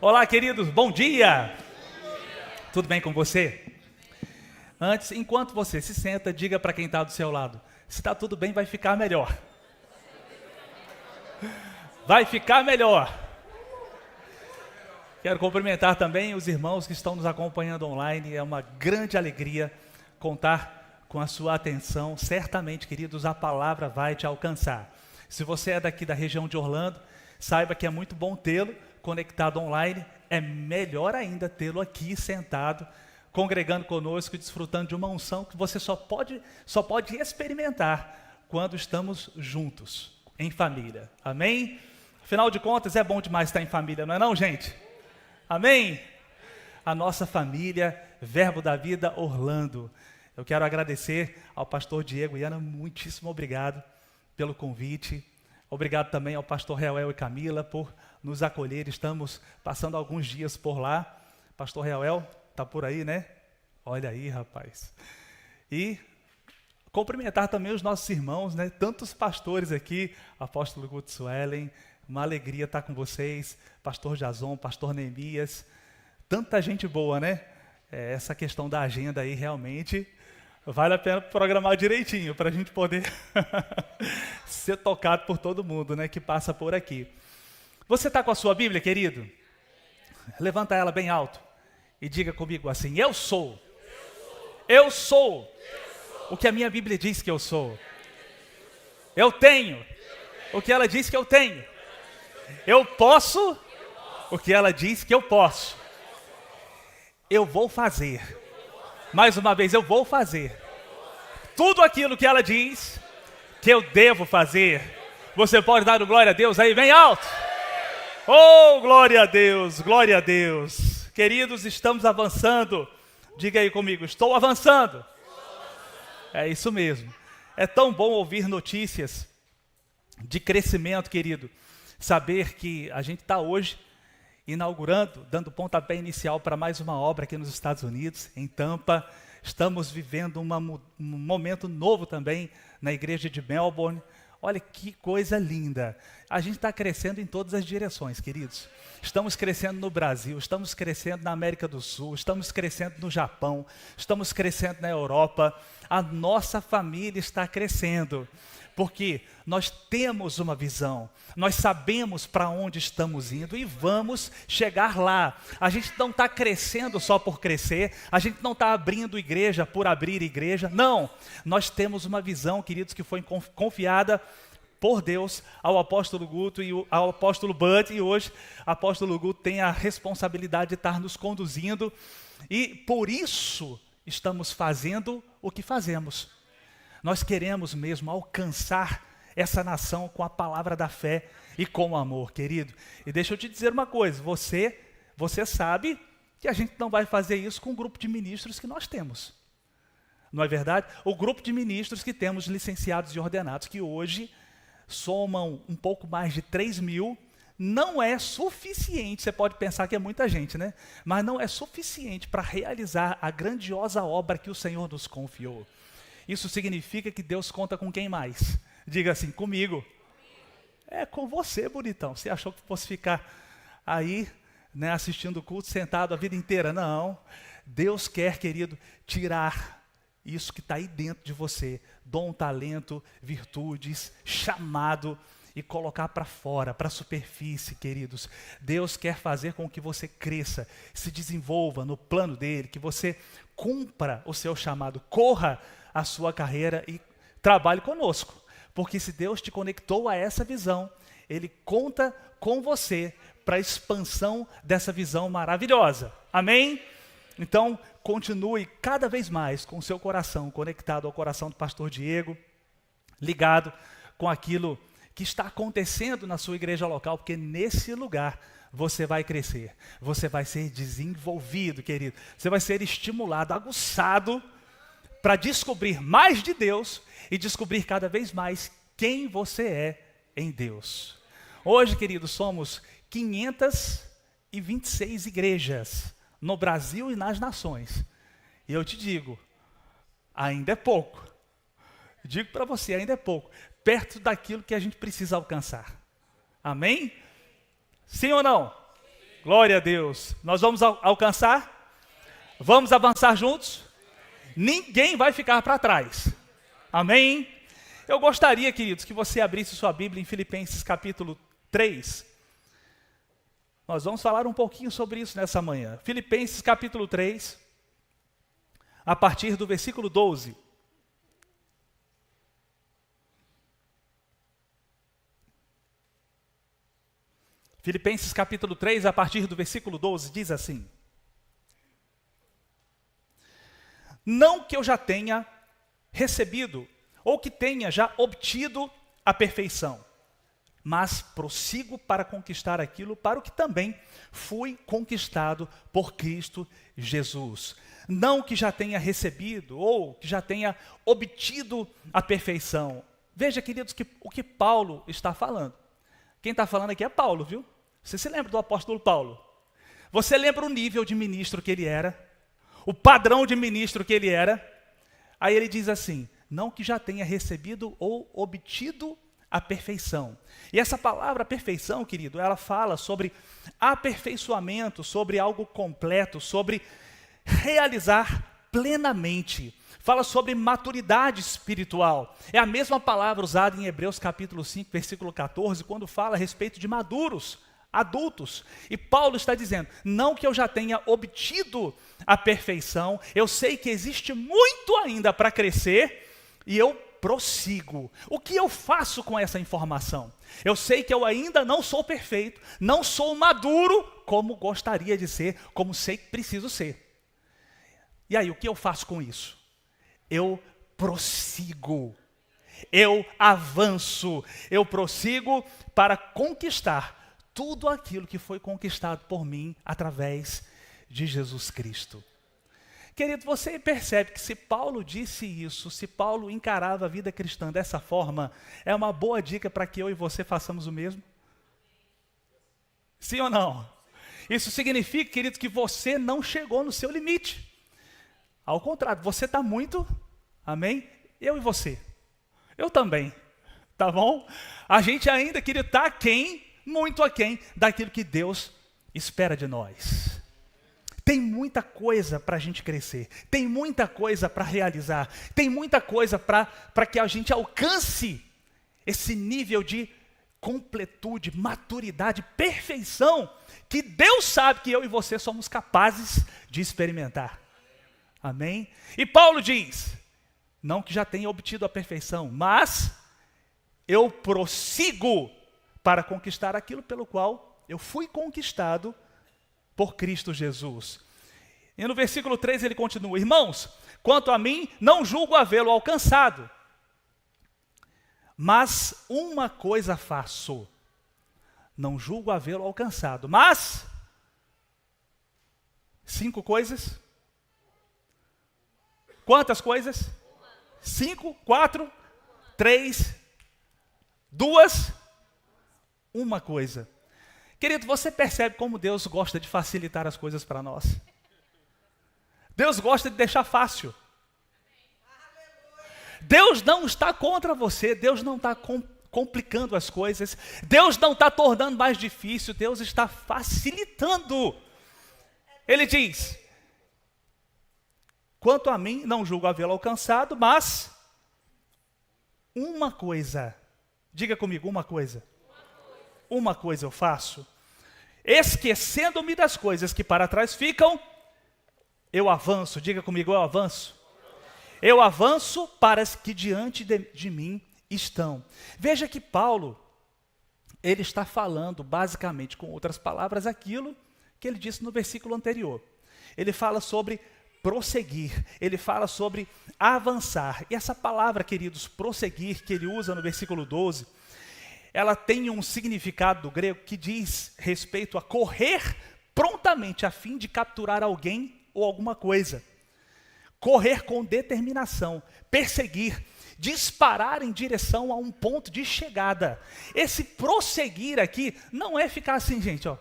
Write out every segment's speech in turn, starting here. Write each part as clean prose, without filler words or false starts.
Olá, queridos, bom dia! Tudo bem com você? Antes, enquanto você se senta, diga para quem está do seu lado: se está tudo bem, vai ficar melhor. Vai ficar melhor. Quero cumprimentar também os irmãos que estão nos acompanhando online. É uma grande alegria contar com a sua atenção. Certamente, queridos, a palavra vai te alcançar. Se você é daqui da região de Orlando, saiba que é muito bom tê-lo conectado online. É melhor ainda tê-lo aqui sentado, congregando conosco e desfrutando de uma unção que você só pode experimentar quando estamos juntos, em família. Amém? Afinal de contas, é bom demais estar em família, não é não, gente? Amém? A nossa família, Verbo da Vida Orlando. Eu quero agradecer ao pastor Diego e Ana, muitíssimo obrigado pelo convite. Obrigado também ao pastor Reuel e Camila por nos acolher. Estamos passando alguns dias por lá. Pastor Reuel, está por aí, né? Olha aí, rapaz. E cumprimentar também os nossos irmãos, né? Tantos pastores aqui, apóstolo Guto Suelen, uma alegria estar com vocês, pastor Jason, pastor Neemias, tanta gente boa, né? Essa questão da agenda aí realmente vale a pena programar direitinho para a gente poder ser tocado por todo mundo, né? Que passa por aqui. Você está com a sua Bíblia, querido? Levanta ela bem alto e diga comigo assim: eu sou o que a minha Bíblia diz que eu sou. Eu tenho o que ela diz que eu tenho. Eu posso o que ela diz que eu posso. Eu vou fazer. Mais uma vez, eu vou fazer tudo aquilo que ela diz que eu devo fazer. Você pode dar glória a Deus aí, bem alto. Oh, glória a Deus, glória a Deus. Queridos, estamos avançando. Diga aí comigo: estou avançando. É isso mesmo. É tão bom ouvir notícias de crescimento, querido. Saber que a gente está hoje inaugurando, dando pontapé inicial para mais uma obra aqui nos Estados Unidos, em Tampa. Estamos vivendo um momento novo também na igreja de Melbourne. Olha que coisa linda. A gente está crescendo em todas as direções, queridos. Estamos crescendo no Brasil, estamos crescendo na América do Sul, estamos crescendo no Japão, estamos crescendo na Europa. A nossa família está crescendo, porque nós temos uma visão, nós sabemos para onde estamos indo e vamos chegar lá. A gente não está crescendo só por crescer, a gente não está abrindo igreja por abrir igreja, não. Nós temos uma visão, queridos, que foi confiada por Deus ao apóstolo Guto e ao apóstolo Bud, e hoje o apóstolo Guto tem a responsabilidade de estar nos conduzindo, e por isso estamos fazendo o que fazemos. Nós queremos mesmo alcançar essa nação com a palavra da fé e com o amor, querido. E deixa eu te dizer uma coisa, você sabe que a gente não vai fazer isso com o grupo de ministros que nós temos. Não é verdade? O grupo de ministros que temos, licenciados e ordenados, que hoje somam um pouco mais de 3.000, não é suficiente. Você pode pensar que é muita gente, né? Mas não é suficiente para realizar a grandiosa obra que o Senhor nos confiou. Isso significa que Deus conta com quem mais? Diga assim: comigo. É com você, bonitão. Você achou que fosse ficar aí, né, assistindo o culto, sentado a vida inteira? Não. Deus quer, querido, tirar isso que está aí dentro de você. Dom, talento, virtudes, chamado, e colocar para fora, para a superfície, queridos. Deus quer fazer com que você cresça, se desenvolva no plano dele, que você cumpra o seu chamado, corra a sua carreira e trabalhe conosco. Porque se Deus te conectou a essa visão, Ele conta com você para a expansão dessa visão maravilhosa. Amém? Então, continue cada vez mais com o seu coração conectado ao coração do pastor Diego, ligado com aquilo que está acontecendo na sua igreja local, porque nesse lugar você vai crescer, você vai ser desenvolvido, querido. Você vai ser estimulado, aguçado, para descobrir mais de Deus e descobrir cada vez mais quem você é em Deus. Hoje, queridos, somos 526 igrejas no Brasil e nas nações. E eu te digo, ainda é pouco. Digo para você, ainda é pouco. Perto daquilo que a gente precisa alcançar. Amém? Sim ou não? Glória a Deus. Nós vamos alcançar? Vamos avançar juntos? Ninguém vai ficar para trás. Amém? Eu gostaria, queridos, que você abrisse sua Bíblia em Filipenses capítulo 3. Nós vamos falar um pouquinho sobre isso nessa manhã. Filipenses capítulo 3, a partir do versículo 12. Filipenses capítulo 3, a partir do versículo 12, diz assim: Não que eu já tenha recebido, ou que tenha já obtido a perfeição, mas prossigo para conquistar aquilo para o que também fui conquistado por Cristo Jesus. Não que já tenha recebido, ou que já tenha obtido a perfeição. Veja, queridos, o que Paulo está falando. Quem está falando aqui é Paulo, viu? Você se lembra do apóstolo Paulo? Você lembra o nível de ministro que ele era? O padrão de ministro que ele era? Aí ele diz assim, não que já tenha recebido ou obtido a perfeição. E essa palavra perfeição, querido, ela fala sobre aperfeiçoamento, sobre algo completo, sobre realizar plenamente. Fala sobre maturidade espiritual. É a mesma palavra usada em Hebreus capítulo 5, versículo 14, quando fala a respeito de maduros, adultos. E Paulo está dizendo, não que eu já tenha obtido a perfeição, eu sei que existe muito ainda para crescer, e eu prossigo. O que eu faço com essa informação? Eu sei que eu ainda não sou perfeito, não sou maduro como gostaria de ser, como sei que preciso ser. E aí, o que eu faço com isso? Eu prossigo, eu avanço, eu prossigo para conquistar tudo aquilo que foi conquistado por mim através de Jesus Cristo. Querido, você percebe que se Paulo disse isso, se Paulo encarava a vida cristã dessa forma, é uma boa dica para que eu e você façamos o mesmo? Sim ou não? Isso significa, querido, que você não chegou no seu limite. Ao contrário, você está muito, amém? Eu e você. Eu também, tá bom? A gente ainda, querido, está aquém, muito aquém daquilo que Deus espera de nós. Tem muita coisa para a gente crescer, tem muita coisa para realizar, tem muita coisa para que a gente alcance esse nível de completude, maturidade, perfeição, que Deus sabe que eu e você somos capazes de experimentar. Amém? E Paulo diz, não que já tenha obtido a perfeição, mas eu prossigo para conquistar aquilo pelo qual eu fui conquistado por Cristo Jesus. E no versículo 3 ele continua, irmãos, quanto a mim, não julgo havê-lo alcançado, mas uma coisa faço, não julgo havê-lo alcançado, mas 5 coisas? Quantas coisas? 5, 4, 3, 2, uma coisa. Querido, você percebe como Deus gosta de facilitar as coisas para nós? Deus gosta de deixar fácil. Deus não está contra você, Deus não está complicando as coisas, Deus não está tornando mais difícil, Deus está facilitando. Ele diz, quanto a mim, não julgo havê-lo alcançado, mas uma coisa, diga comigo, uma coisa eu faço, esquecendo-me das coisas que para trás ficam, eu avanço, diga comigo, eu avanço para as que diante de mim estão. Veja que Paulo, ele está falando basicamente, com outras palavras, aquilo que ele disse no versículo anterior. Ele fala sobre prosseguir, ele fala sobre avançar. E essa palavra, queridos, prosseguir, que ele usa no versículo 12, ela tem um significado do grego que diz respeito a correr prontamente a fim de capturar alguém ou alguma coisa. Correr com determinação, perseguir, disparar em direção a um ponto de chegada. Esse prosseguir aqui não é ficar assim, gente, ó.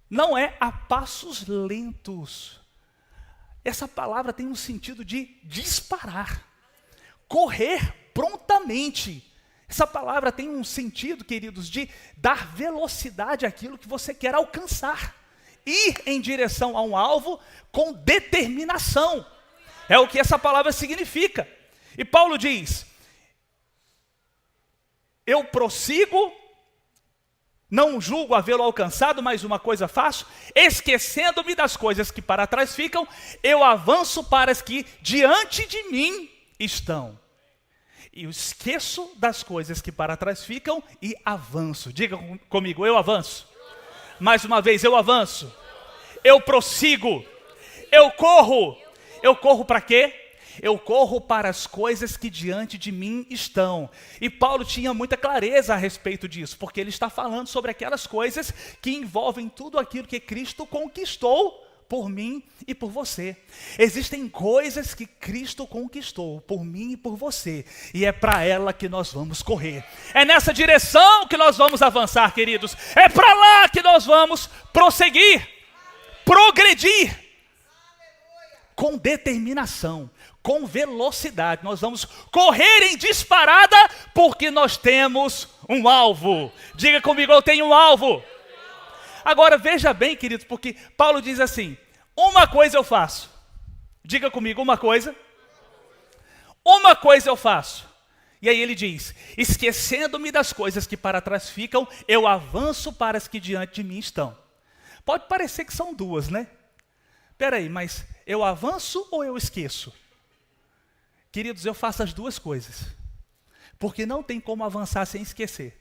Não é a passos lentos. Essa palavra tem um sentido de disparar. Correr prontamente, Essa palavra tem um sentido, queridos, de dar velocidade àquilo que você quer alcançar. Ir em direção a um alvo com determinação. É o que essa palavra significa. E Paulo diz: eu prossigo, não julgo havê-lo alcançado, mas uma coisa faço, esquecendo-me das coisas que para trás ficam, eu avanço para as que diante de mim estão. E eu esqueço das coisas que para trás ficam e avanço. Diga comigo, eu avanço. Mais uma vez, eu avanço. Eu prossigo. Eu corro. Eu corro para quê? Eu corro para as coisas que diante de mim estão. E Paulo tinha muita clareza a respeito disso, porque ele está falando sobre aquelas coisas que envolvem tudo aquilo que Cristo conquistou por mim e por você. Existem coisas que Cristo conquistou por mim e por você, e é para ela que nós vamos correr. É nessa direção que nós vamos avançar, queridos. É para lá que nós vamos prosseguir, progredir, com determinação, com velocidade. Nós vamos correr em disparada, porque nós temos um alvo. Diga comigo, eu tenho um alvo. Agora veja bem, queridos, porque Paulo diz assim: uma coisa eu faço. Diga comigo, uma coisa eu faço. E aí ele diz: esquecendo-me das coisas que para trás ficam, eu avanço para as que diante de mim estão. Pode parecer que são duas, né? Peraí, mas eu avanço ou eu esqueço? Queridos, eu faço as duas coisas, porque não tem como avançar sem esquecer.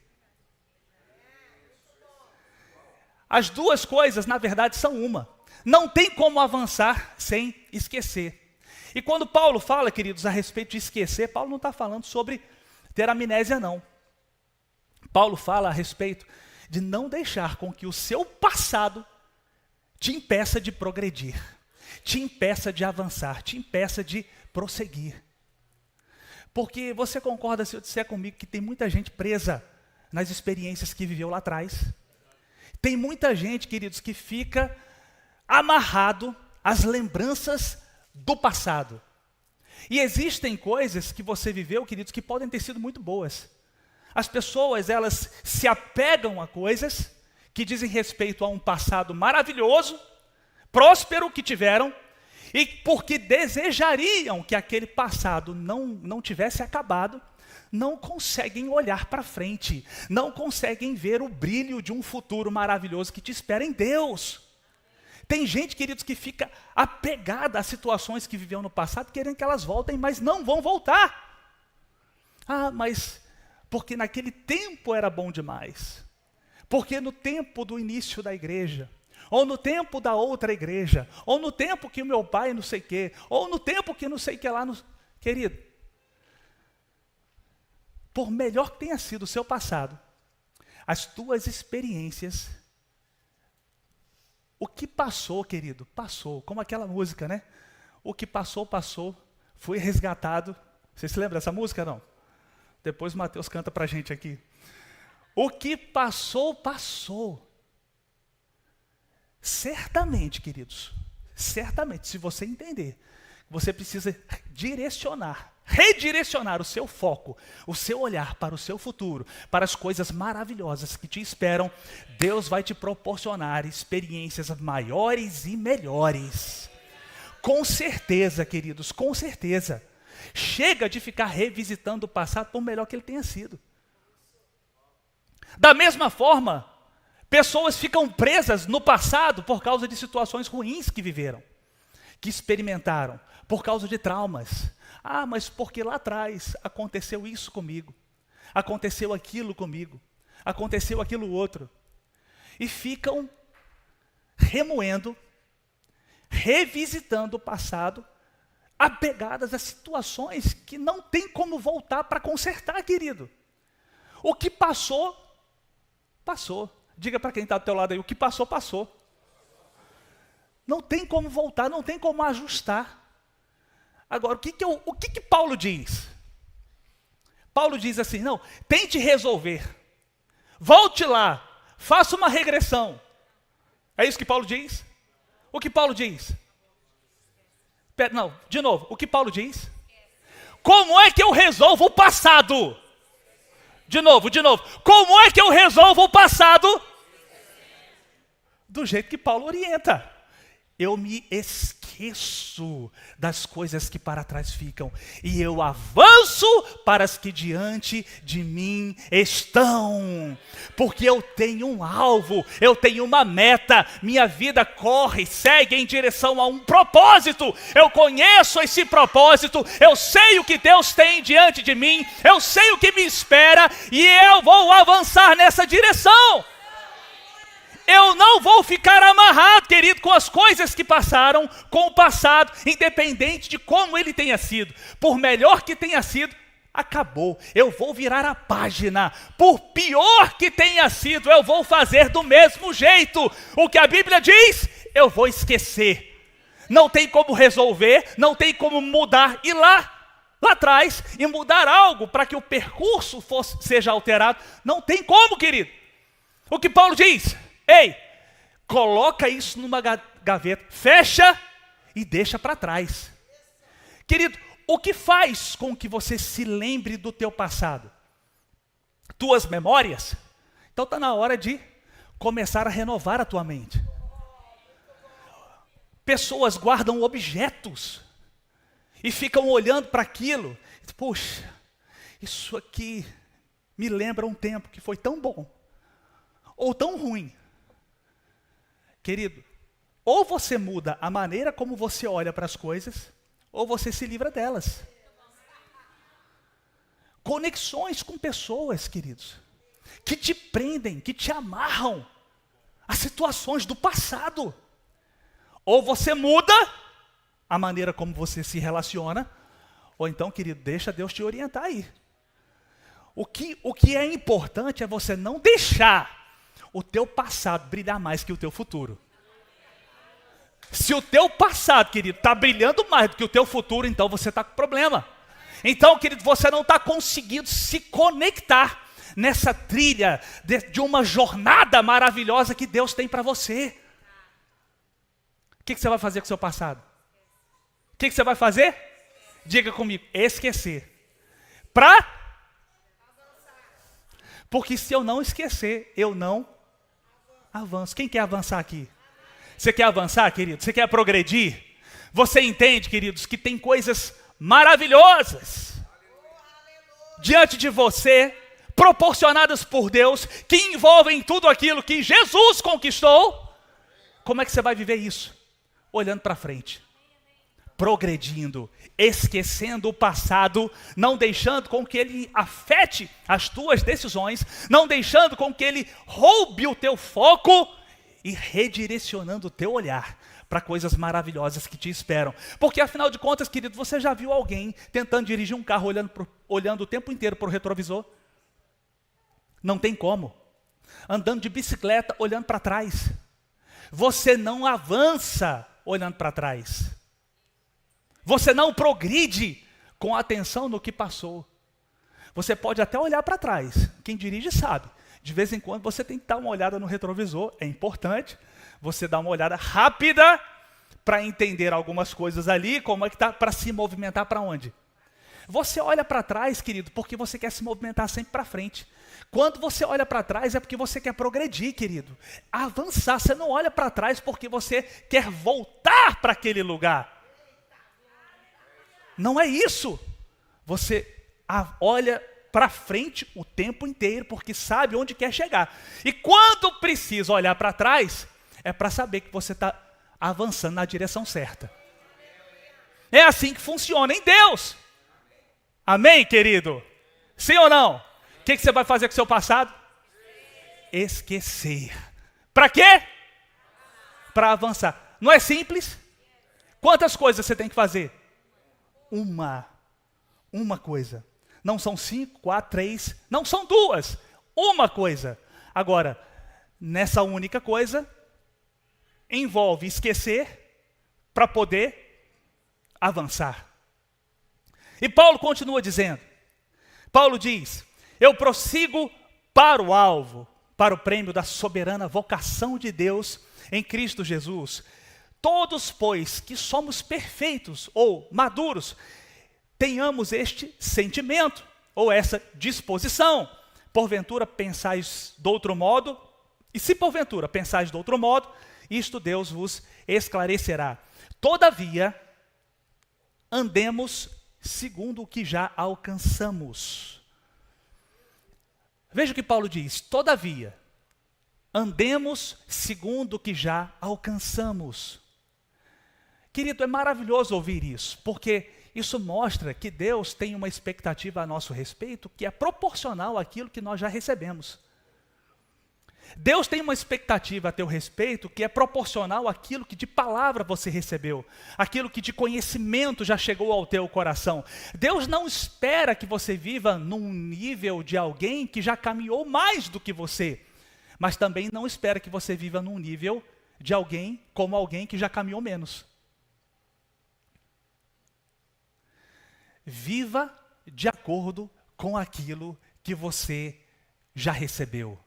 As duas coisas, na verdade, são uma. Não tem como avançar sem esquecer. E quando Paulo fala, queridos, a respeito de esquecer, Paulo não está falando sobre ter amnésia, não. Paulo fala a respeito de não deixar com que o seu passado te impeça de progredir, te impeça de avançar, te impeça de prosseguir. Porque você concorda se eu disser comigo que tem muita gente presa nas experiências que viveu lá atrás? Tem muita gente, queridos, que fica amarrado às lembranças do passado. E existem coisas que você viveu, queridos, que podem ter sido muito boas. As pessoas, elas se apegam a coisas que dizem respeito a um passado maravilhoso, próspero que tiveram, e porque desejariam que aquele passado não tivesse acabado, não conseguem olhar para frente, não conseguem ver o brilho de um futuro maravilhoso que te espera em Deus. Tem gente, queridos, que fica apegada às situações que viveu no passado, querendo que elas voltem, mas não vão voltar. Ah, mas porque naquele tempo era bom demais. Porque no tempo do início da igreja, ou no tempo da outra igreja, ou no tempo que o meu pai não sei o quê, ou no tempo que não sei o que lá, querido, por melhor que tenha sido o seu passado, as tuas experiências, o que passou, querido, passou, como aquela música, né? O que passou, passou, foi resgatado. Você se lembra dessa música, não? Depois o Mateus canta pra gente aqui. O que passou, passou. Certamente, queridos, certamente, se você entender, você precisa redirecionar o seu foco, o seu olhar para o seu futuro, para as coisas maravilhosas que te esperam. Deus vai te proporcionar experiências maiores e melhores. Com certeza, queridos, com certeza. Chega de ficar revisitando o passado, por melhor que ele tenha sido. Da mesma forma, pessoas ficam presas no passado por causa de situações ruins que viveram, que experimentaram, por causa de traumas. Ah, mas porque lá atrás aconteceu isso comigo, aconteceu aquilo comigo, aconteceu aquilo outro. E ficam remoendo, revisitando o passado, apegadas a situações que não tem como voltar para consertar, querido. O que passou, passou. Diga para quem está do teu lado aí, o que passou, passou. Não tem como voltar, não tem como ajustar. Agora, o que Paulo diz? Paulo diz assim, não, tente resolver. Volte lá, faça uma regressão. É isso que Paulo diz? O que Paulo diz? Não, de novo, o que Paulo diz? Como é que eu resolvo o passado? De novo. Como é que eu resolvo o passado? Do jeito que Paulo orienta. Eu me esqueço das coisas que para trás ficam e eu avanço para as que diante de mim estão. Porque eu tenho um alvo, eu tenho uma meta, minha vida corre, segue em direção a um propósito. Eu conheço esse propósito, eu sei o que Deus tem diante de mim, eu sei o que me espera e eu vou avançar nessa direção. Eu não vou ficar amarrado, querido, com as coisas que passaram, com o passado, independente de como ele tenha sido. Por melhor que tenha sido, acabou. Eu vou virar a página. Por pior que tenha sido, eu vou fazer do mesmo jeito. O que a Bíblia diz, eu vou esquecer. Não tem como resolver, não tem como mudar. E lá atrás, e mudar algo para que o percurso seja alterado. Não tem como, querido. O que Paulo diz? Ei, coloca isso numa gaveta, fecha e deixa para trás. Querido, o que faz com que você se lembre do teu passado? Tuas memórias? Então está na hora de começar a renovar a tua mente. Pessoas guardam objetos e ficam olhando para aquilo. Puxa, isso aqui me lembra um tempo que foi tão bom ou tão ruim. Querido, ou você muda a maneira como você olha para as coisas, ou você se livra delas. Conexões com pessoas, queridos, que te prendem, que te amarram a situações do passado. Ou você muda a maneira como você se relaciona, ou então, querido, deixa Deus te orientar aí. O que é importante é você não deixar o teu passado brilhar mais que o teu futuro. Se o teu passado, querido, está brilhando mais do que o teu futuro, então você está com problema. Então, querido, você não está conseguindo se conectar nessa trilha de uma jornada maravilhosa que Deus tem para você. O que você vai fazer com o seu passado? O que você vai fazer? Diga comigo, esquecer. Porque se eu não esquecer, eu não avanço. Quem quer avançar aqui? Você quer avançar, querido? Você quer progredir? Você entende, queridos, que tem coisas maravilhosas diante de você, proporcionadas por Deus, que envolvem tudo aquilo que Jesus conquistou. Como é que você vai viver isso? Olhando para frente, progredindo, esquecendo o passado, não deixando com que ele afete as tuas decisões, não deixando com que ele roube o teu foco e redirecionando o teu olhar para coisas maravilhosas que te esperam. Porque afinal de contas, querido, você já viu alguém tentando dirigir um carro olhando o tempo inteiro para o retrovisor? Não tem como. Andando de bicicleta olhando para trás. Você não avança olhando para trás. Você não progride com atenção no que passou. Você pode até olhar para trás. Quem dirige sabe. De vez em quando você tem que dar uma olhada no retrovisor. É importante você dar uma olhada rápida para entender algumas coisas ali, como é que está, para se movimentar para onde? Você olha para trás, querido, porque você quer se movimentar sempre para frente. Quando você olha para trás é porque você quer progredir, querido. Avançar. Você não olha para trás porque você quer voltar para aquele lugar. Não é isso. Você olha para frente o tempo inteiro, porque sabe onde quer chegar. E quando precisa olhar para trás, é para saber que você está avançando na direção certa. É assim que funciona em Deus. Amém, querido? Sim ou não? O que você vai fazer com o seu passado? Esquecer. Para quê? Para avançar. Não é simples? Quantas coisas você tem que fazer? Uma coisa. Não são 5, 4, 3, não são 2. Uma coisa. Agora, nessa única coisa, envolve esquecer para poder avançar. E Paulo continua dizendo. Paulo diz, eu prossigo para o alvo, para o prêmio da soberana vocação de Deus em Cristo Jesus. Todos, pois, que somos perfeitos ou maduros, tenhamos este sentimento, ou essa disposição. porventura pensais de outro modo, e se porventura pensais de outro modo, isto Deus vos esclarecerá. Todavia, andemos segundo o que já alcançamos. Veja o que Paulo diz: todavia, andemos segundo o que já alcançamos. Querido, é maravilhoso ouvir isso, porque isso mostra que Deus tem uma expectativa a nosso respeito que é proporcional àquilo que nós já recebemos. Deus tem uma expectativa a teu respeito que é proporcional àquilo que de palavra você recebeu, aquilo que de conhecimento já chegou ao teu coração. Deus não espera que você viva num nível de alguém que já caminhou mais do que você, mas também não espera que você viva num nível de alguém como alguém que já caminhou menos. Viva de acordo com aquilo que você já recebeu.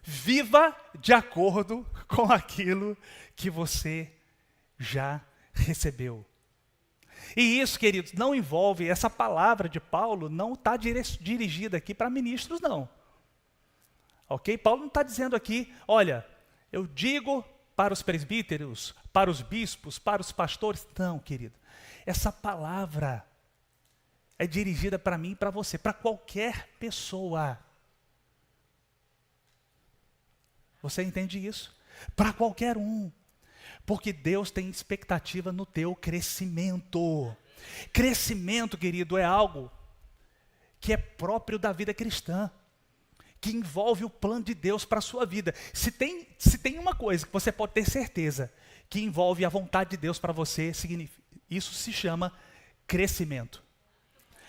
Viva de acordo com aquilo que você já recebeu. E isso, queridos, não envolve, essa palavra de Paulo não está dirigida aqui para ministros, não. Ok? Paulo não está dizendo aqui, olha, eu digo para os presbíteros, para os bispos, para os pastores. Não, querido. Essa palavra é dirigida para mim e para você, para qualquer pessoa. Você entende isso? Para qualquer um. Porque Deus tem expectativa no teu crescimento. Crescimento, querido, é algo que é próprio da vida cristã, que envolve o plano de Deus para a sua vida. Se tem uma coisa que você pode ter certeza, que envolve a vontade de Deus para você, isso se chama crescimento.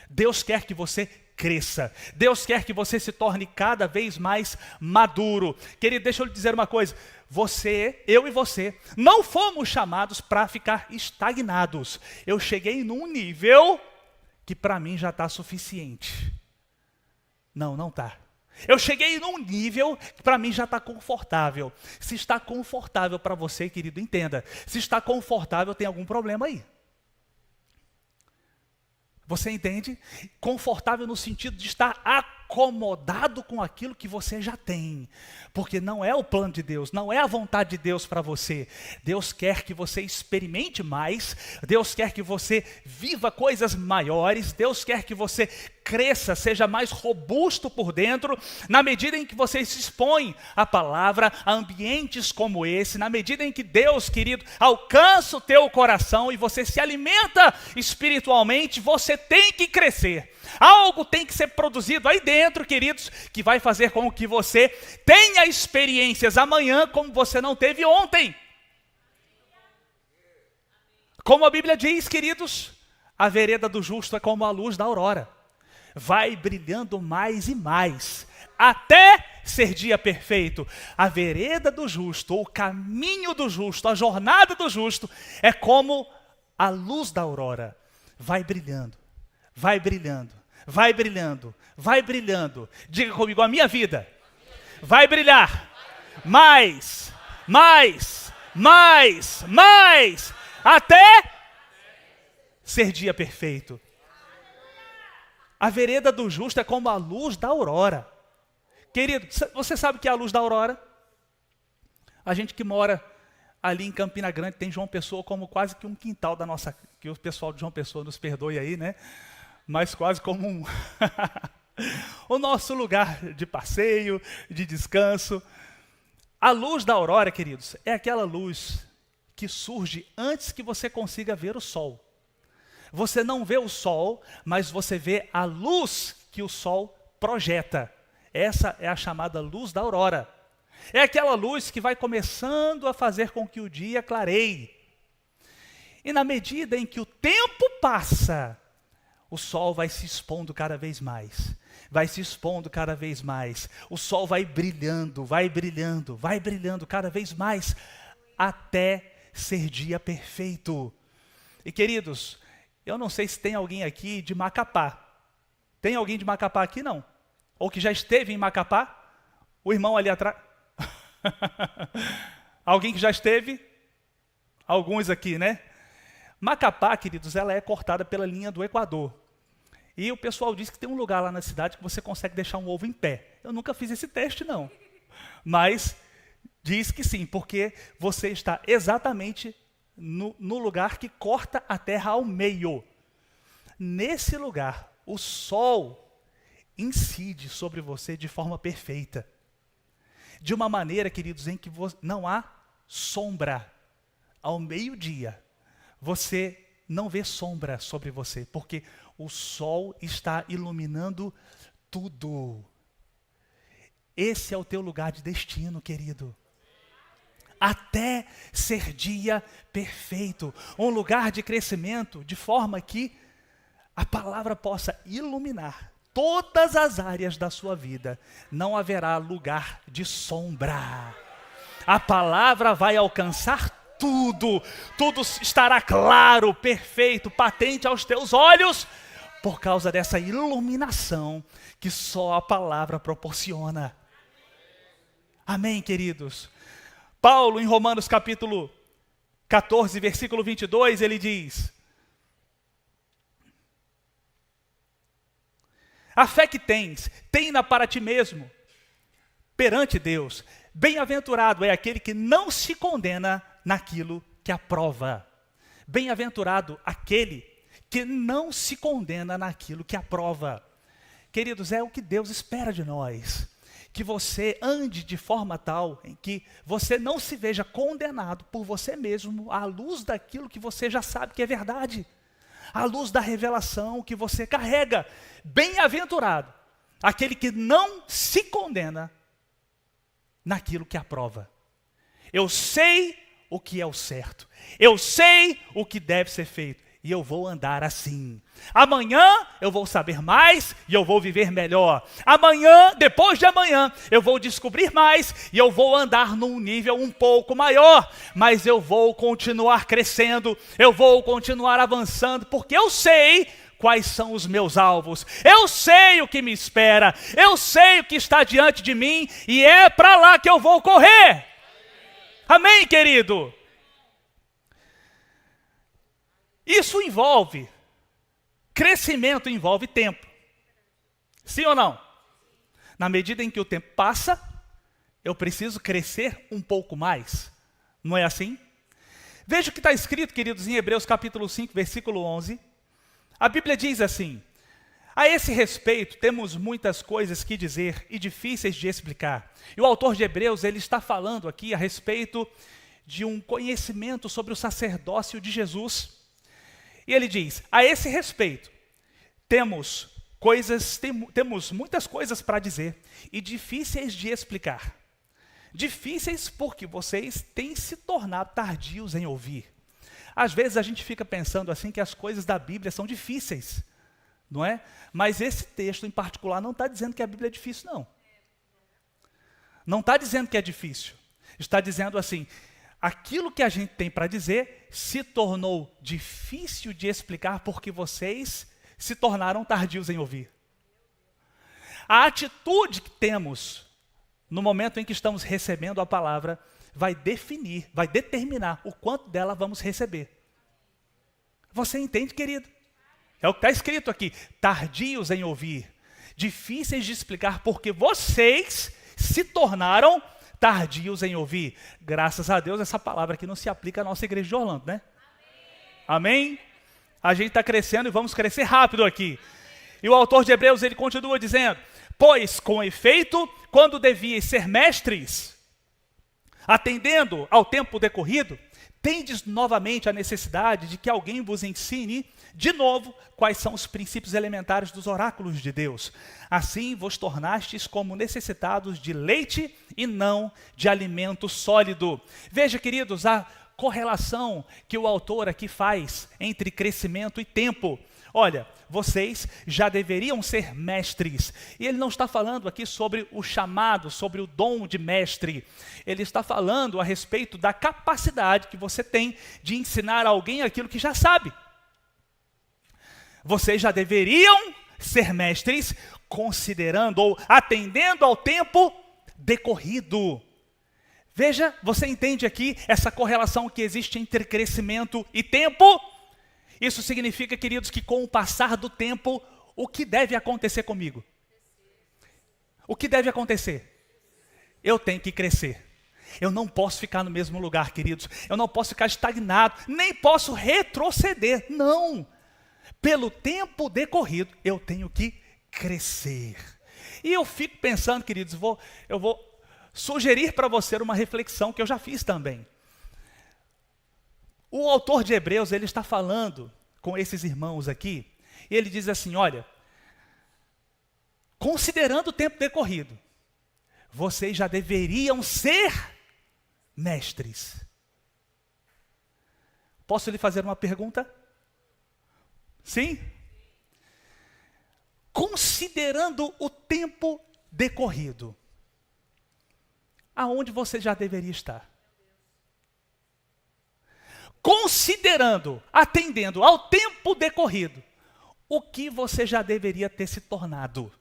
Deus quer que você cresça. Deus quer que você se torne cada vez mais maduro. Querido, deixa eu lhe dizer uma coisa. Você, eu e você, não fomos chamados para ficar estagnados. Eu cheguei num nível que para mim já está suficiente. Não está. Eu cheguei num nível que para mim já está confortável. Se está confortável para você, querido, entenda. Se está confortável, tem algum problema aí. Você entende? Confortável no sentido de estar acomodado com aquilo que você já tem. Porque não é o plano de Deus, não é a vontade de Deus para você. Deus quer que você experimente mais, Deus quer que você viva coisas maiores, Deus quer que você cresça, seja mais robusto por dentro, na medida em que você se expõe à palavra, a ambientes como esse, na medida em que Deus, querido, alcança o teu coração e você se alimenta espiritualmente, você tem que crescer. Algo tem que ser produzido aí dentro, queridos, que vai fazer com que você tenha experiências amanhã como você não teve ontem. Como a Bíblia diz, queridos, a vereda do justo é como a luz da aurora. Vai brilhando mais e mais, até ser dia perfeito. A vereda do justo, o caminho do justo, a jornada do justo, é como a luz da aurora. Vai brilhando, vai brilhando, vai brilhando, vai brilhando. Diga comigo, a minha vida vai brilhar mais, mais, mais, mais, até ser dia perfeito. A vereda do justo é como a luz da aurora. Querido, você sabe o que é a luz da aurora? A gente que mora ali em Campina Grande tem João Pessoa como quase que um quintal da nossa... Que o pessoal de João Pessoa nos perdoe aí, né? Mas quase como o nosso lugar de passeio, de descanso. A luz da aurora, queridos, é aquela luz que surge antes que você consiga ver o sol. Você não vê o sol, mas você vê a luz que o sol projeta. Essa é a chamada luz da aurora. É aquela luz que vai começando a fazer com que o dia clareie. E na medida em que o tempo passa, o sol vai se expondo cada vez mais. Vai se expondo cada vez mais. O sol vai brilhando, vai brilhando, vai brilhando cada vez mais, até ser dia perfeito. E queridos, eu não sei se tem alguém aqui de Macapá. Tem alguém de Macapá aqui? Não. Ou que já esteve em Macapá? O irmão ali atrás. Alguém que já esteve? Alguns aqui, né? Macapá, queridos, ela é cortada pela linha do Equador. E o pessoal diz que tem um lugar lá na cidade que você consegue deixar um ovo em pé. Eu nunca fiz esse teste, não. Mas diz que sim, porque você está exatamente no lugar que corta a terra ao meio. Nesse lugar, o sol incide sobre você de forma perfeita. De uma maneira, queridos, em que não há sombra. Ao meio-dia, você não vê sombra sobre você, porque o sol está iluminando tudo. Esse é o teu lugar de destino, querido. Até ser dia perfeito, um lugar de crescimento, de forma que a palavra possa iluminar todas as áreas da sua vida. Não haverá lugar de sombra. A palavra vai alcançar tudo estará claro, perfeito, patente aos teus olhos, por causa dessa iluminação que só a palavra proporciona. Amém, queridos? Paulo, em Romanos capítulo 14, versículo 22, ele diz: a fé que tens, tem-na para ti mesmo, perante Deus. Bem-aventurado é aquele que não se condena naquilo que aprova. Bem-aventurado aquele que não se condena naquilo que aprova. Queridos, é o que Deus espera de nós. Que você ande de forma tal em que você não se veja condenado por você mesmo à luz daquilo que você já sabe que é verdade. À luz da revelação que você carrega. Bem-aventurado aquele que não se condena naquilo que aprova. Eu sei o que é o certo. Eu sei o que deve ser feito. E eu vou andar assim. Amanhã eu vou saber mais e eu vou viver melhor. Amanhã, depois de amanhã, eu vou descobrir mais e eu vou andar num nível um pouco maior. Mas eu vou continuar crescendo, eu vou continuar avançando, porque eu sei quais são os meus alvos. Eu sei o que me espera. Eu sei o que está diante de mim e é para lá que eu vou correr. Amém, querido? Isso envolve, crescimento envolve tempo. Sim ou não? Na medida em que o tempo passa, eu preciso crescer um pouco mais. Não é assim? Veja o que está escrito, queridos, em Hebreus capítulo 5, versículo 11. A Bíblia diz assim: a esse respeito temos muitas coisas que dizer e difíceis de explicar. E o autor de Hebreus, ele está falando aqui a respeito de um conhecimento sobre o sacerdócio de Jesus. E ele diz: a esse respeito, temos muitas coisas para dizer e difíceis de explicar. Difíceis porque vocês têm se tornado tardios em ouvir. Às vezes a gente fica pensando assim que as coisas da Bíblia são difíceis, não é? Mas esse texto em particular não está dizendo que a Bíblia é difícil, não. Não está dizendo que é difícil. Está dizendo assim: aquilo que a gente tem para dizer se tornou difícil de explicar porque vocês se tornaram tardios em ouvir. A atitude que temos no momento em que estamos recebendo a palavra vai determinar o quanto dela vamos receber. Você entende, querido? É o que está escrito aqui: tardios em ouvir, difíceis de explicar porque vocês se tornaram tardios em ouvir. Graças a Deus, essa palavra aqui não se aplica à nossa igreja de Orlando, né? Amém? A gente está crescendo e vamos crescer rápido aqui. E o autor de Hebreus, ele continua dizendo: pois, com efeito, quando devíeis ser mestres, atendendo ao tempo decorrido, tendes novamente a necessidade de que alguém vos ensine de novo quais são os princípios elementares dos oráculos de Deus. Assim vos tornastes como necessitados de leite e não de alimento sólido. Veja, queridos, a correlação que o autor aqui faz entre crescimento e tempo. Olha, vocês já deveriam ser mestres. E ele não está falando aqui sobre o chamado, sobre o dom de mestre. Ele está falando a respeito da capacidade que você tem de ensinar a alguém aquilo que já sabe. Vocês já deveriam ser mestres considerando ou atendendo ao tempo decorrido. Veja, você entende aqui essa correlação que existe entre crescimento e tempo? Isso significa, queridos, que com o passar do tempo, o que deve acontecer comigo? O que deve acontecer? Eu tenho que crescer. Eu não posso ficar no mesmo lugar, queridos. Eu não posso ficar estagnado, nem posso retroceder. Não. Pelo tempo decorrido, eu tenho que crescer. E eu fico pensando, queridos, eu vou sugerir para você uma reflexão que eu já fiz também. O autor de Hebreus, ele está falando com esses irmãos aqui, e ele diz assim, olha, considerando o tempo decorrido, vocês já deveriam ser mestres. Posso lhe fazer uma pergunta? Sim? Considerando o tempo decorrido, aonde você já deveria estar? Considerando, atendendo ao tempo decorrido, o que você já deveria ter se tornado?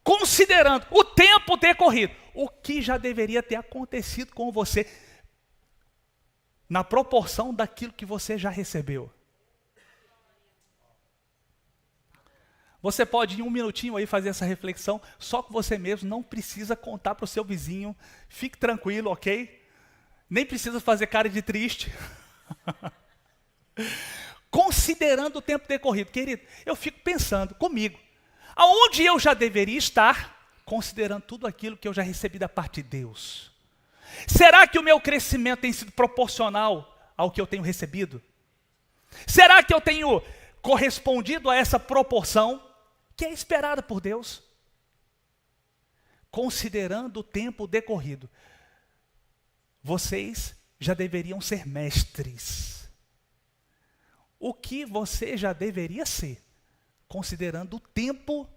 Considerando o tempo decorrido, o que já deveria ter acontecido com você, na proporção daquilo que você já recebeu? Você pode, em um minutinho aí, fazer essa reflexão, só com você mesmo, não precisa contar para o seu vizinho, fique tranquilo, ok? Nem precisa fazer cara de triste. Considerando o tempo decorrido, querido, eu fico pensando comigo, aonde eu já deveria estar, considerando tudo aquilo que eu já recebi da parte de Deus? Será que o meu crescimento tem sido proporcional ao que eu tenho recebido? Será que eu tenho correspondido a essa proporção que é esperada por Deus? Considerando o tempo decorrido, vocês já deveriam ser mestres. O que você já deveria ser, considerando o tempo,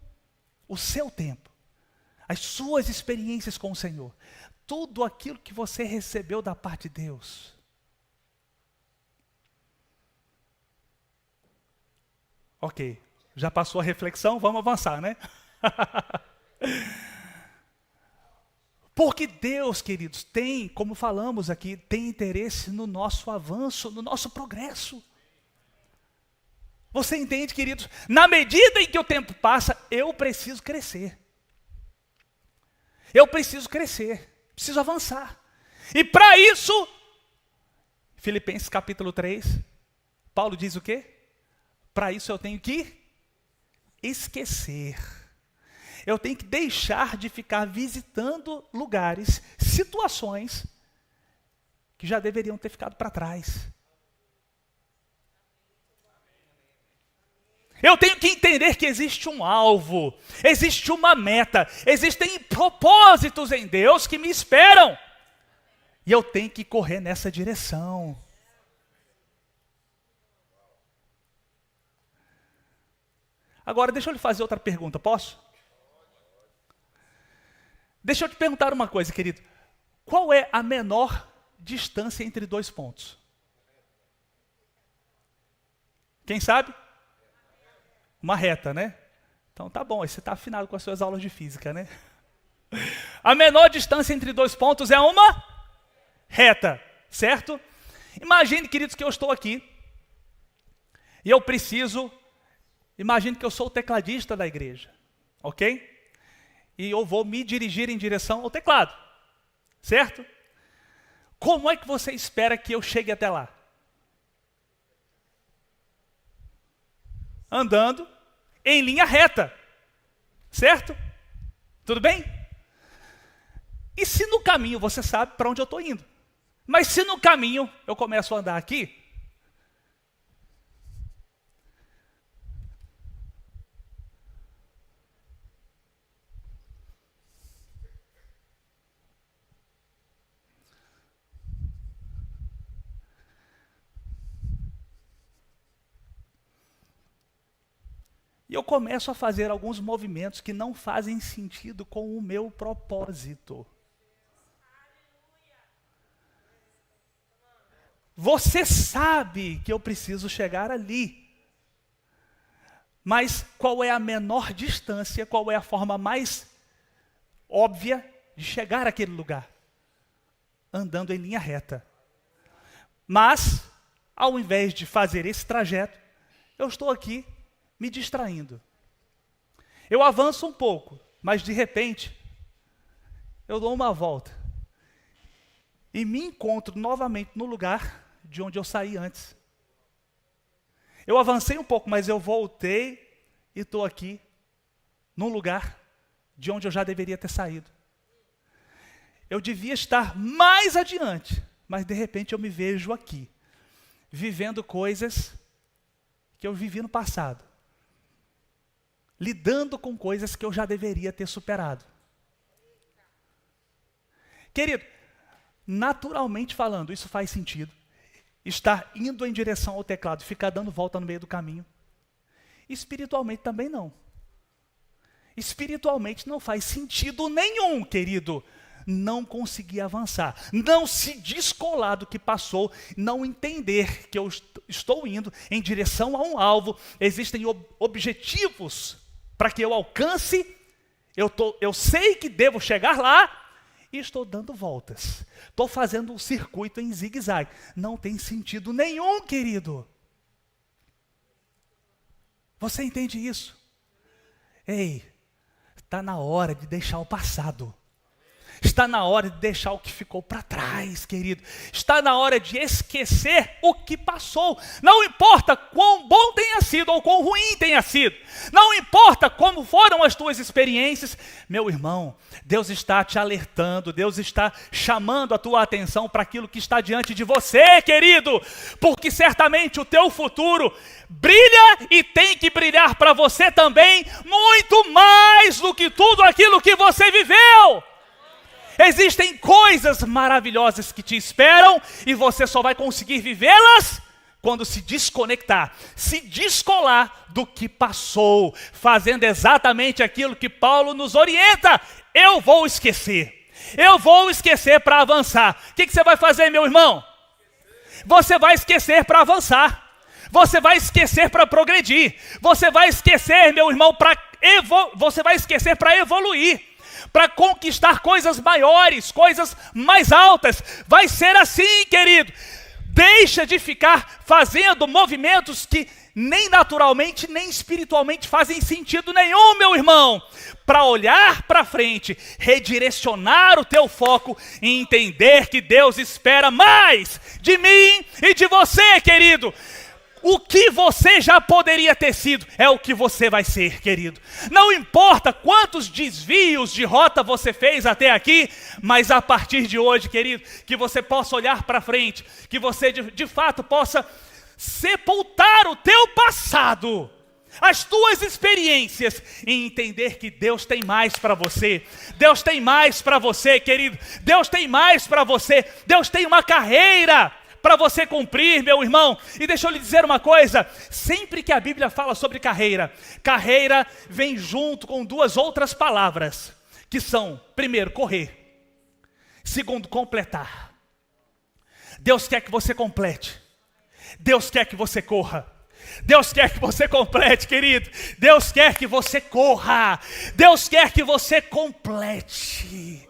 o seu tempo, as suas experiências com o Senhor, tudo aquilo que você recebeu da parte de Deus. Ok, já passou a reflexão, vamos avançar, né? Porque Deus, queridos, tem, como falamos aqui, tem interesse no nosso avanço, no nosso progresso. Você entende, queridos? Na medida em que o tempo passa, eu preciso crescer. Eu preciso crescer, preciso avançar. E para isso, Filipenses capítulo 3, Paulo diz o quê? Para isso eu tenho que esquecer. Eu tenho que deixar de ficar visitando lugares, situações que já deveriam ter ficado para trás. Eu tenho que entender que existe um alvo, existe uma meta, existem propósitos em Deus que me esperam. E eu tenho que correr nessa direção. Agora, deixa eu lhe fazer outra pergunta, posso? Deixa eu te perguntar uma coisa, querido. Qual é a menor distância entre dois pontos? Quem sabe? Uma reta, né? Então tá bom, aí você está afinado com as suas aulas de física, né? A menor distância entre dois pontos é uma reta, certo? Imagine, queridos, que eu estou aqui e eu preciso, imagine que eu sou o tecladista da igreja, ok? E eu vou me dirigir em direção ao teclado, certo? Como é que você espera que eu chegue até lá? Andando em linha reta, certo? Tudo bem? E se no caminho, você sabe para onde eu estou indo, mas se no caminho eu começo a andar aqui, e eu começo a fazer alguns movimentos que não fazem sentido com o meu propósito. Você sabe que eu preciso chegar ali. Mas qual é a menor distância, qual é a forma mais óbvia de chegar àquele lugar? Andando em linha reta. Mas ao invés de fazer esse trajeto, eu estou aqui me distraindo. Eu avanço um pouco, mas de repente, eu dou uma volta e me encontro novamente no lugar de onde eu saí antes. Eu avancei um pouco, mas eu voltei e estou aqui num lugar de onde eu já deveria ter saído. Eu devia estar mais adiante, mas de repente eu me vejo aqui, vivendo coisas que eu vivi no passado, lidando com coisas que eu já deveria ter superado. Querido, naturalmente falando, isso faz sentido. Estar indo em direção ao teclado e ficar dando volta no meio do caminho. Espiritualmente também não. Espiritualmente não faz sentido nenhum, querido, não conseguir avançar, não se descolar do que passou, não entender que eu estou indo em direção a um alvo, existem objetivos para que eu alcance, eu sei que devo chegar lá, e estou dando voltas, estou fazendo um circuito em zigue-zague, não tem sentido nenhum, querido. Você entende isso? Ei, está na hora de deixar o passado. Está na hora de deixar o que ficou para trás, querido. Está na hora de esquecer o que passou. Não importa quão bom tenha sido ou quão ruim tenha sido. Não importa como foram as tuas experiências. Meu irmão, Deus está te alertando. Deus está chamando a tua atenção para aquilo que está diante de você, querido. Porque certamente o teu futuro brilha e tem que brilhar para você também muito mais do que tudo aquilo que você viveu. Existem coisas maravilhosas que te esperam e você só vai conseguir vivê-las quando se desconectar, se descolar do que passou, fazendo exatamente aquilo que Paulo nos orienta. Eu vou esquecer para avançar. O que você vai fazer, meu irmão? Você vai esquecer para avançar. Você vai esquecer para progredir. Você vai esquecer, meu irmão, você vai esquecer para evoluir, para conquistar coisas maiores, coisas mais altas. Vai ser assim, querido. Deixa de ficar fazendo movimentos que nem naturalmente, nem espiritualmente fazem sentido nenhum, meu irmão. Para olhar para frente, redirecionar o teu foco e entender que Deus espera mais de mim e de você, querido. O que você já poderia ter sido é o que você vai ser, querido. Não importa quantos desvios de rota você fez até aqui, mas a partir de hoje, querido, que você possa olhar para frente, que você de fato possa sepultar o teu passado, as tuas experiências, e entender que Deus tem mais para você. Deus tem mais para você, querido. Deus tem mais para você. Deus tem uma carreira para você cumprir, meu irmão. E deixa eu lhe dizer uma coisa, sempre que a Bíblia fala sobre carreira, carreira vem junto com duas outras palavras, que são, primeiro, correr, segundo, completar. Deus quer que você complete, Deus quer que você corra, Deus quer que você complete, querido. Deus quer que você corra, Deus quer que você complete.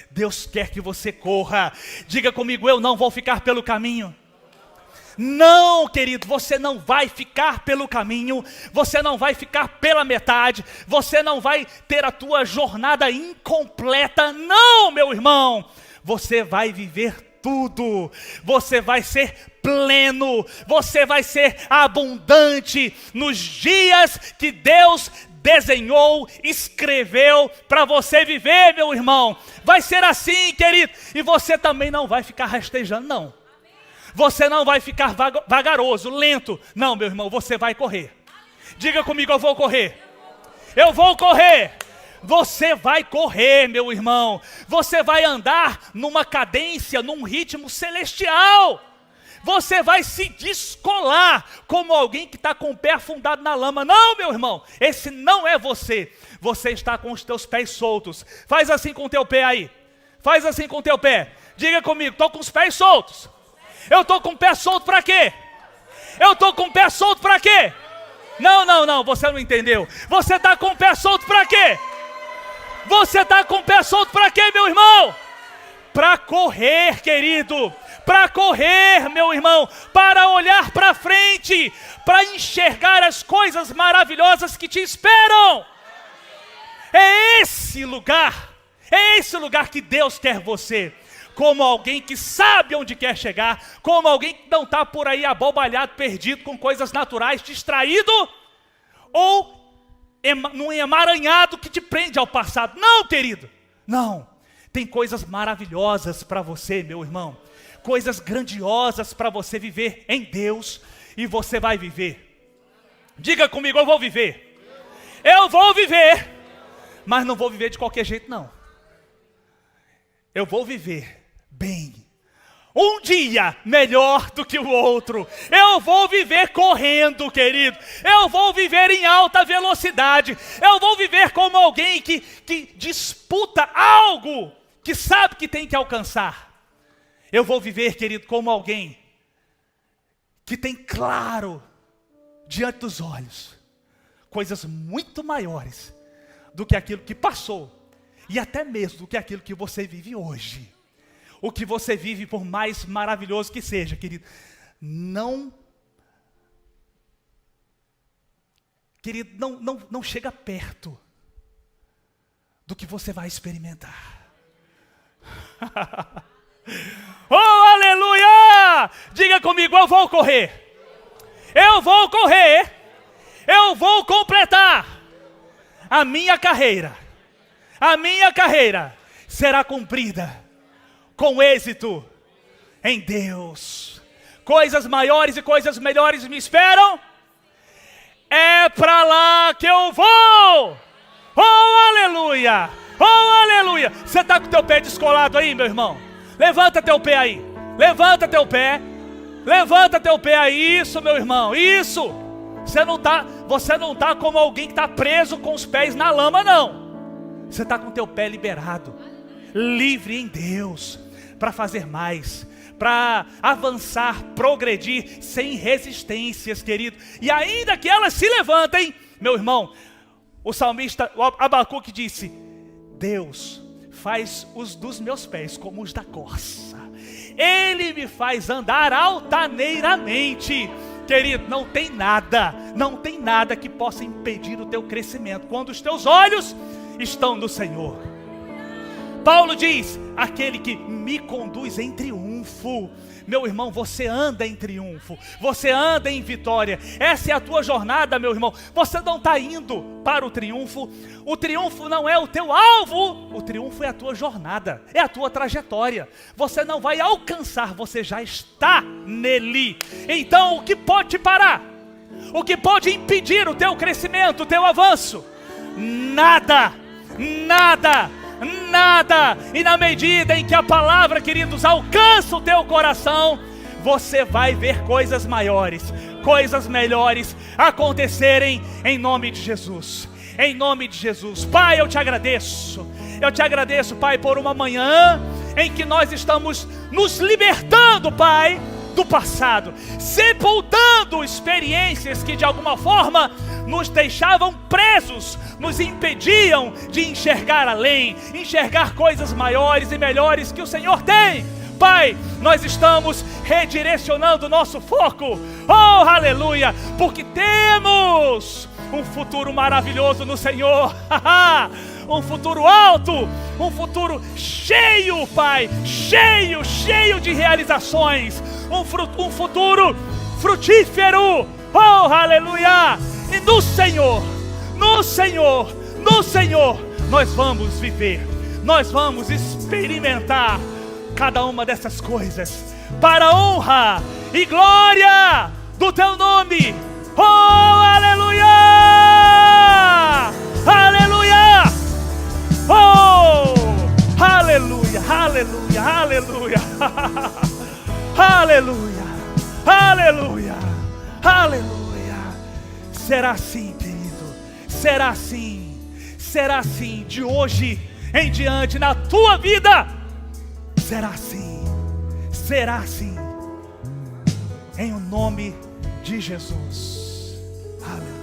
Deus quer que você corra. Diga comigo, eu não vou ficar pelo caminho. Não, querido, você não vai ficar pelo caminho. Você não vai ficar pela metade. Você não vai ter a tua jornada incompleta. Não, meu irmão. Você vai viver tudo. Você vai ser pleno. Você vai ser abundante nos dias que Deus desenhou, escreveu para você viver, meu irmão. Vai ser assim, querido. E você também não vai ficar rastejando, não. Você não vai ficar vagaroso, lento. Não, meu irmão, você vai correr. Diga comigo, eu vou correr. Eu vou correr. Você vai correr, meu irmão. Você vai andar numa cadência, num ritmo celestial. Você vai se descolar como alguém que está com o pé afundado na lama. Não, meu irmão, esse não é você. Você está com os teus pés soltos. Faz assim com o teu pé aí. Faz assim com o teu pé. Diga comigo, estou com os pés soltos. Eu estou com o pé solto para quê? Eu estou com o pé solto para quê? Não, você não entendeu. Você está com o pé solto para quê? Você está com o pé solto para quê, meu irmão? Para correr, querido. para correr, meu irmão, para olhar para frente, para enxergar as coisas maravilhosas que te esperam. É esse lugar que Deus quer você, como alguém que sabe onde quer chegar, como alguém que não está por aí abobalhado, perdido com coisas naturais, distraído, ou num emaranhado que te prende ao passado. Não, querido, não. Tem coisas maravilhosas para você, meu irmão, coisas grandiosas para você viver em Deus, e você vai viver. Diga comigo, eu vou viver. Eu vou viver, mas não vou viver de qualquer jeito, não. Eu vou viver bem, um dia melhor do que o outro. Eu vou viver correndo, querido. Eu vou viver em alta velocidade. Eu vou viver como alguém que disputa algo que sabe que tem que alcançar. Eu vou viver, querido, como alguém que tem claro diante dos olhos coisas muito maiores do que aquilo que passou, e até mesmo do que aquilo que você vive hoje. O que você vive, por mais maravilhoso que seja, querido, não chega perto do que você vai experimentar. Oh, aleluia! Diga comigo, eu vou correr. Eu vou correr. Eu vou completar a minha carreira. A minha carreira será cumprida com êxito em Deus. Coisas maiores e coisas melhores me esperam. É para lá que eu vou. Oh, aleluia! Oh, aleluia! Você está com o teu pé descolado aí, meu irmão? Levanta teu pé aí. Levanta teu pé. Levanta teu pé aí. Isso, meu irmão. Isso. Você não está como alguém que está preso com os pés na lama, não. Você está com o teu pé liberado, livre em Deus, para fazer mais, para avançar, progredir, sem resistências, querido. E ainda que elas se levantem, meu irmão, o salmista, o Abacuque disse: Deus faz os dos meus pés como os da corça, Ele me faz andar altaneiramente. Querido, não tem nada que possa impedir o teu crescimento, quando os teus olhos estão no Senhor. Paulo diz: aquele que me conduz em triunfo. Meu irmão, você anda em triunfo, você anda em vitória. Essa é a tua jornada, meu irmão. Você não está indo para o triunfo não é o teu alvo, o triunfo é a tua jornada, é a tua trajetória. Você não vai alcançar, você já está nele. Então o que pode te parar? O que pode impedir o teu crescimento, o teu avanço? Nada. E na medida em que a palavra, queridos, alcança o teu coração, você vai ver coisas maiores, coisas melhores acontecerem em nome de Jesus. Em nome de Jesus. Pai, eu te agradeço, Pai, por uma manhã em que nós estamos nos libertando, Pai, do passado, sepultando experiências que de alguma forma nos deixavam presos, nos impediam de enxergar além, enxergar coisas maiores e melhores que o Senhor tem. Pai, nós estamos redirecionando o nosso foco, oh aleluia, porque temos um futuro maravilhoso no Senhor, um futuro alto, um futuro cheio, Pai, cheio de realizações, um futuro frutífero, oh aleluia. E no Senhor, nós vamos viver, nós vamos experimentar cada uma dessas coisas, para a honra e glória do Teu nome, oh aleluia, aleluia, oh aleluia, aleluia, aleluia, aleluia, aleluia, aleluia. Será assim, querido, será assim, de hoje em diante, na tua vida, será assim, em o nome de Jesus, aleluia.